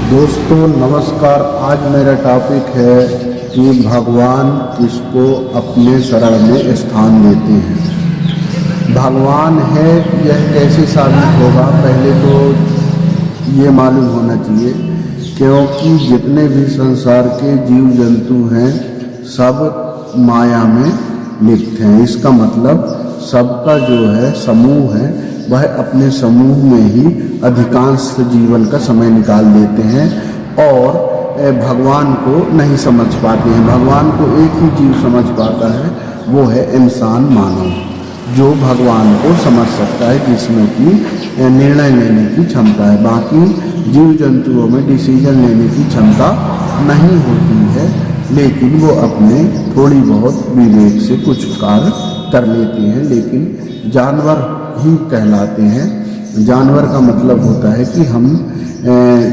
दोस्तों नमस्कार। आज मेरा टॉपिक है कि भगवान किसको अपने शरण में स्थान देते हैं। भगवान है यह कैसे साबित होगा, पहले तो ये मालूम होना चाहिए, क्योंकि जितने भी संसार के जीव जंतु हैं सब माया में लिप्त हैं। इसका मतलब सबका जो है समूह है वह अपने समूह में ही अधिकांश जीवन का समय निकाल देते हैं और भगवान को नहीं समझ पाते हैं। भगवान को एक ही जीव समझ पाता है, वो है इंसान मानव, जो भगवान को समझ सकता है, जिसमें कि निर्णय लेने की क्षमता है। बाकी जीव जंतुओं में डिसीजन लेने की क्षमता नहीं होती है, लेकिन वो अपने थोड़ी बहुत विवेक से कुछ कार्य कर लेते हैं। लेकिन जानवर ही कहलाते हैं। जानवर का मतलब होता है कि हम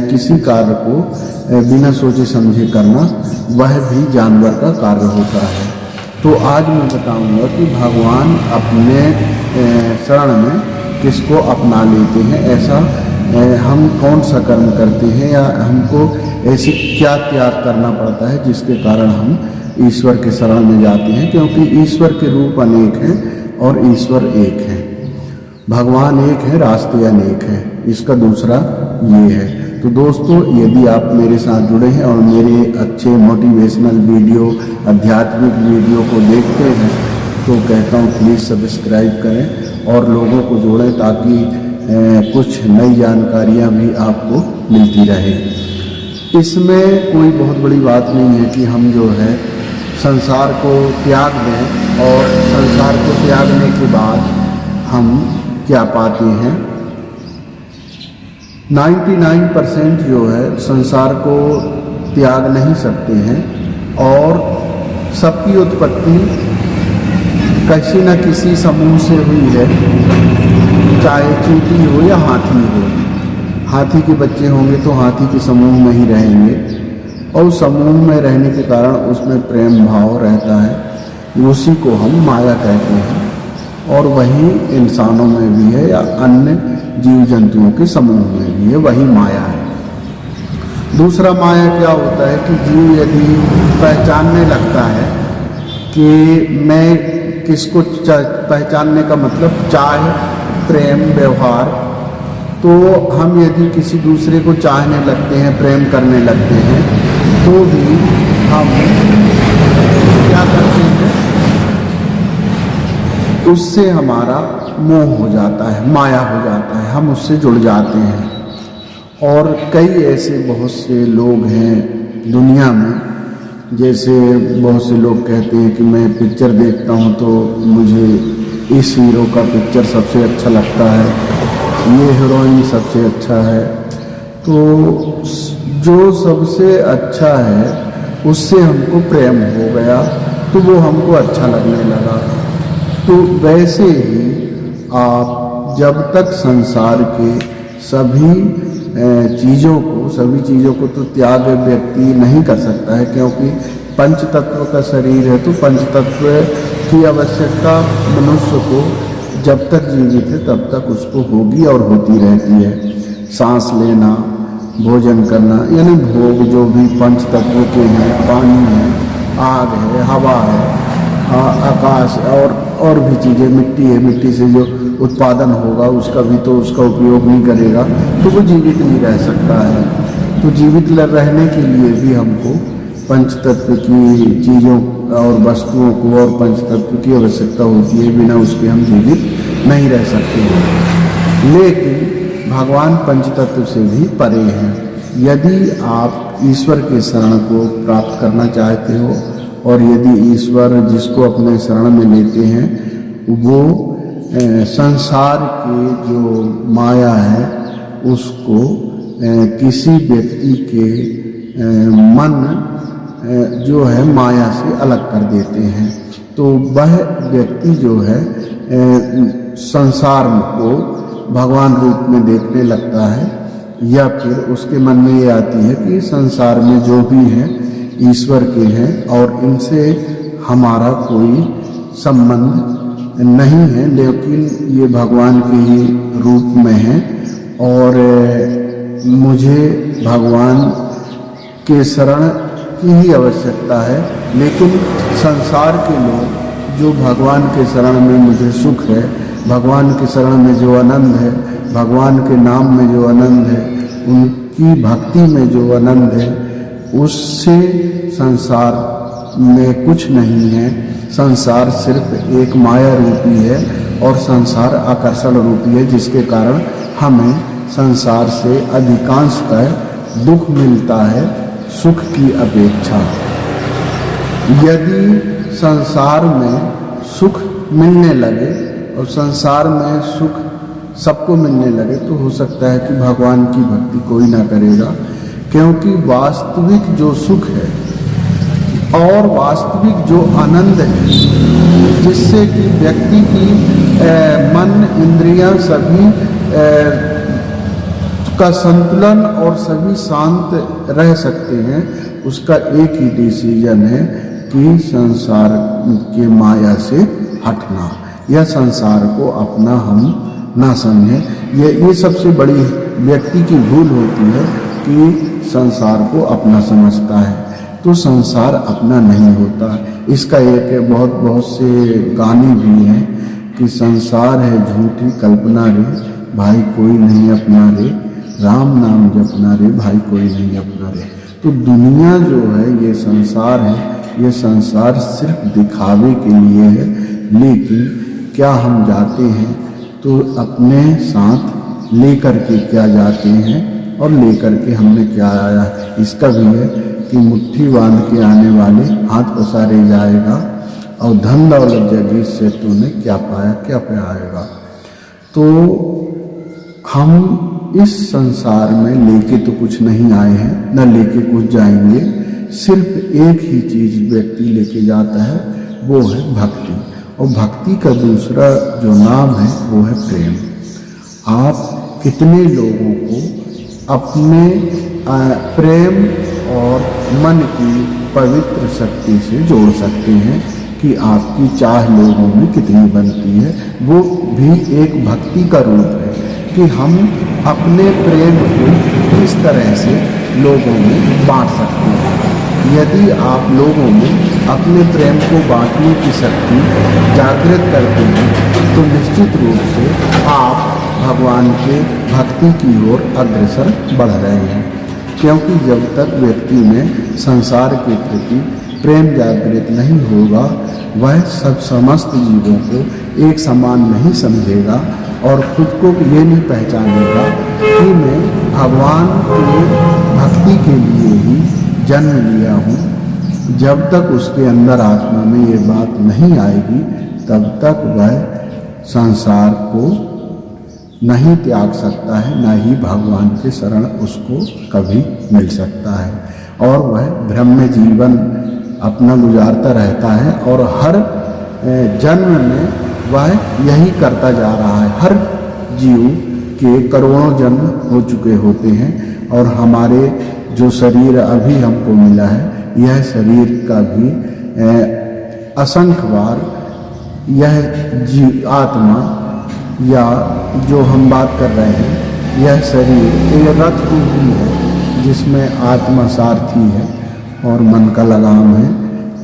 किसी कार्य को बिना सोचे समझे करना, वह भी जानवर का कार्य होता है। तो आज मैं बताऊंगा कि भगवान अपने शरण में किसको अपना लेते हैं, ऐसा हम कौन सा कर्म करते हैं या हमको ऐसे क्या त्याग करना पड़ता है जिसके कारण हम ईश्वर के शरण में जाते हैं। क्योंकि ईश्वर के रूप अनेक हैं और ईश्वर एक है। भगवान एक है, रास्ते अनेक है। इसका दूसरा ये है। तो दोस्तों, यदि आप मेरे साथ जुड़े हैं और मेरे अच्छे मोटिवेशनल वीडियो, आध्यात्मिक वीडियो को देखते हैं, तो कहता हूँ प्लीज़ सब्सक्राइब करें और लोगों को जोड़ें, ताकि कुछ नई जानकारियाँ भी आपको मिलती रहे। इसमें कोई बहुत बड़ी बात नहीं है कि हम जो है संसार को त्याग दें और संसार को त्यागने के बाद हम क्या पाते हैं। 99% जो है संसार को त्याग नहीं सकते हैं और सबकी उत्पत्ति किसी न किसी समूह से हुई है, चाहे चींटी हो या हाथी हो। हाथी के बच्चे होंगे तो हाथी के समूह में ही रहेंगे और समूह में रहने के कारण उसमें प्रेम भाव रहता है, उसी को हम माया कहते हैं। और वही इंसानों में भी है या अन्य जीव जंतुओं के समूह में भी है, वही माया है। दूसरा माया क्या होता है कि जीव यदि पहचानने लगता है कि मैं किसको पहचानने का मतलब चाह, प्रेम, व्यवहार, तो हम यदि किसी दूसरे को चाहने लगते हैं, प्रेम करने लगते हैं, तो भी हम क्या करते हैं, उससे हमारा मोह हो जाता है, माया हो जाता है, हम उससे जुड़ जाते हैं। और कई ऐसे बहुत से लोग हैं दुनिया में, जैसे बहुत से लोग कहते हैं कि मैं पिक्चर देखता हूँ तो मुझे इस हीरो का पिक्चर सबसे अच्छा लगता है, ये हीरोइन सबसे अच्छा है। तो जो सबसे अच्छा है उससे हमको प्रेम हो गया, तो वो हमको अच्छा लगने लगा। तो वैसे ही आप जब तक संसार के सभी चीज़ों को तो त्याग व्यक्ति नहीं कर सकता है, क्योंकि पंच तत्व का शरीर है, तो पंच तत्व की आवश्यकता मनुष्य को जब तक जीवित है तब तक उसको होगी और होती रहती है। सांस लेना, भोजन करना, यानी भोग जो भी पंच तत्वों के हैं, पानी है, आग है, हवा है, आकाश और भी चीज़ें, मिट्टी है, मिट्टी से जो उत्पादन होगा उसका भी तो उसका उपयोग नहीं करेगा तो वो जीवित नहीं रह सकता है। तो जीवित रहने के लिए भी हमको पंच तत्व की चीज़ों और वस्तुओं को और पंच तत्व की आवश्यकता होती है, बिना उसके हम जीवित नहीं रह सकते हैं। लेकिन भगवान पंच तत्व से भी परे हैं। यदि आप ईश्वर के शरण को प्राप्त करना चाहते हो और यदि ईश्वर जिसको अपने शरण में लेते हैं वो संसार की जो माया है उसको किसी व्यक्ति के मन जो है माया से अलग कर देते हैं, तो वह व्यक्ति जो है संसार को भगवान रूप में देखने लगता है, या फिर उसके मन में ये आती है कि संसार में जो भी है ईश्वर के हैं और इनसे हमारा कोई संबंध नहीं है, लेकिन ये भगवान के ही रूप में है और मुझे भगवान के शरण की ही आवश्यकता है, लेकिन संसार के लोग जो भगवान के शरण में मुझे सुख है, भगवान के शरण में जो आनंद है, भगवान के नाम में जो आनंद है, उनकी भक्ति में जो आनंद है, उससे संसार में कुछ नहीं है। संसार सिर्फ एक माया रूपी है और संसार आकर्षण रूपी है, जिसके कारण हमें संसार से अधिकांशतः दुख मिलता है सुख की अपेक्षा। यदि संसार में सुख मिलने लगे और संसार में सुख सबको मिलने लगे तो हो सकता है कि भगवान की भक्ति कोई ना करेगा, क्योंकि वास्तविक जो सुख है और वास्तविक जो आनंद है, जिससे कि व्यक्ति की मन इंद्रियां सभी का संतुलन और सभी शांत रह सकते हैं, उसका एक ही डिसीजन है कि संसार के माया से हटना या संसार को अपना हम ना समझें। ये सबसे बड़ी व्यक्ति की भूल होती है कि संसार को अपना समझता है, तो संसार अपना नहीं होता। इसका एक बहुत से गाने भी हैं कि संसार है झूठी कल्पना रे, भाई कोई नहीं अपना रे, राम नाम जपना रे, भाई कोई नहीं अपना रे। तो दुनिया जो है, ये संसार है, ये संसार सिर्फ दिखावे के लिए है, लेकिन क्या हम जाते हैं तो अपने साथ लेकर के क्या जाते हैं और लेकर के हमने क्या आया। इसका भी है कि मुट्ठी बांध के आने वाले हाथ पसारे जाएगा और धन दौलत जगीर से तूने क्या पाया क्या पाएगा। तो हम इस संसार में लेके तो कुछ नहीं आए हैं, न लेके कुछ जाएंगे। सिर्फ एक ही चीज व्यक्ति लेके जाता है, वो है भक्ति। और भक्ति का दूसरा जो नाम है वो है प्रेम। आप कितने लोगों को अपने प्रेम और मन की पवित्र शक्ति से जोड़ सकते हैं कि आपकी चाह लोगों में कितनी बनती है। वो भी एक भक्ति का रूप है कि हम अपने प्रेम को किस तरह से लोगों में बांट सकते हैं। यदि आप लोगों में अपने प्रेम को बांटने की शक्ति जागृत करते हैं तो निश्चित रूप से आप भगवान के भक्ति की ओर अग्रसर बढ़ रहे हैं। क्योंकि जब तक व्यक्ति में संसार के प्रति प्रेम जागृत नहीं होगा, वह सब समस्त जीवों को एक समान नहीं समझेगा और खुद को ये नहीं पहचानेगा कि मैं भगवान के भक्ति के लिए ही जन्म लिया हूँ। जब तक उसके अंदर आत्मा में ये बात नहीं आएगी, तब तक वह संसार को नहीं त्याग सकता है, न ही भगवान के शरण उसको कभी मिल सकता है। और वह ब्रह्म जीवन अपना गुजारता रहता है और हर जन्म में वह यही करता जा रहा है। हर जीव के करोड़ों जन्म हो चुके होते हैं और हमारे जो शरीर अभी हमको मिला है, यह शरीर का भी असंख्य बार यह आत्मा या जो हम बात कर रहे हैं, यह शरीर एक रथ रूपी है जिसमें आत्मा सारथी है और मन का लगाम है।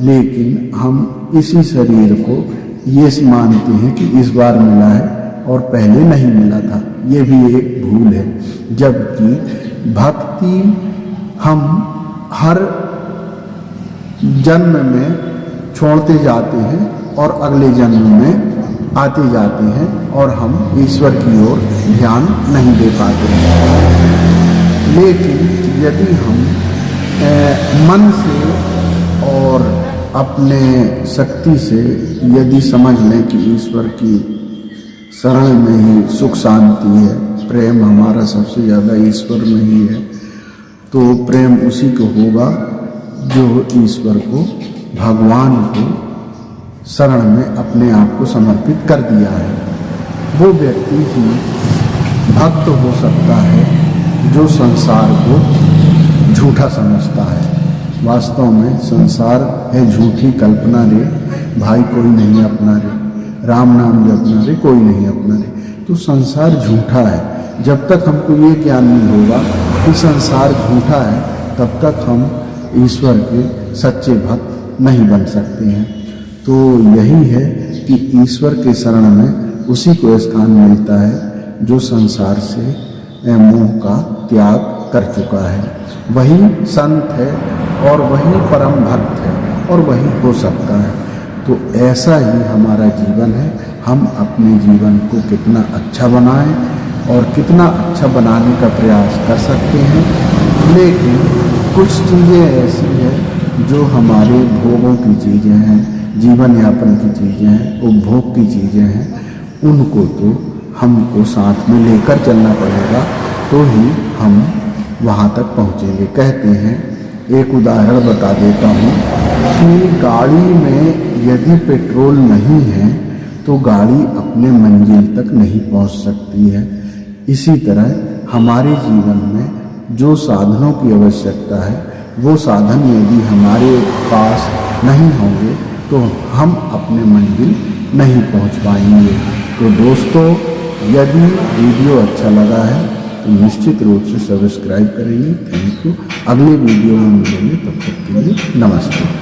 लेकिन हम इसी शरीर को ये मानते हैं कि इस बार मिला है और पहले नहीं मिला था। ये भी एक भूल है। जबकि भक्ति हम हर जन्म में छोड़ते जाते हैं और अगले जन्म में आते जाते हैं और हम ईश्वर की ओर ध्यान नहीं दे पाते हैं। लेकिन यदि हम मन से और अपने शक्ति से यदि समझ लें कि ईश्वर की शरण में ही सुख शांति है, प्रेम हमारा सबसे ज़्यादा ईश्वर में ही है, तो प्रेम उसी को होगा जो ईश्वर को, भगवान को शरण में अपने आप को समर्पित कर दिया है। वो व्यक्ति ही भक्त हो सकता है जो संसार को झूठा समझता है। वास्तव में संसार है झूठी कल्पना रे, भाई कोई नहीं अपना रे, राम नाम जपना रे, कोई नहीं अपना रे। तो संसार झूठा है। जब तक हमको ये ज्ञान नहीं होगा कि संसार झूठा है, तब तक हम ईश्वर के सच्चे भक्त नहीं बन सकते हैं। तो यही है कि ईश्वर के शरण में उसी को स्थान मिलता है जो संसार से मोह का त्याग कर चुका है। वही संत है और वही परम भक्त है और वही हो सकता है। तो ऐसा ही हमारा जीवन है। हम अपने जीवन को कितना अच्छा बनाएं और कितना अच्छा बनाने का प्रयास कर सकते हैं, लेकिन कुछ चीज़ें ऐसी हैं जो हमारे भोगों की चीज़ें हैं, जीवन यापन की चीज़ें हैं, उपभोग की चीज़ें हैं, उनको तो हमको साथ में लेकर चलना पड़ेगा, तो ही हम वहाँ तक पहुँचेंगे। कहते हैं, एक उदाहरण बता देता हूँ कि गाड़ी में यदि पेट्रोल नहीं है तो गाड़ी अपने मंजिल तक नहीं पहुँच सकती है। इसी तरह हमारे जीवन में जो साधनों की आवश्यकता है, वो साधन यदि हमारे पास नहीं होंगे तो हम अपने मंजिल नहीं पहुंच पाएंगे। तो दोस्तों, यदि वीडियो अच्छा लगा है तो निश्चित रूप से सब्सक्राइब करेंगे। Thank you. अगले वीडियो में मिलेंगे, तब तक के लिए नमस्ते।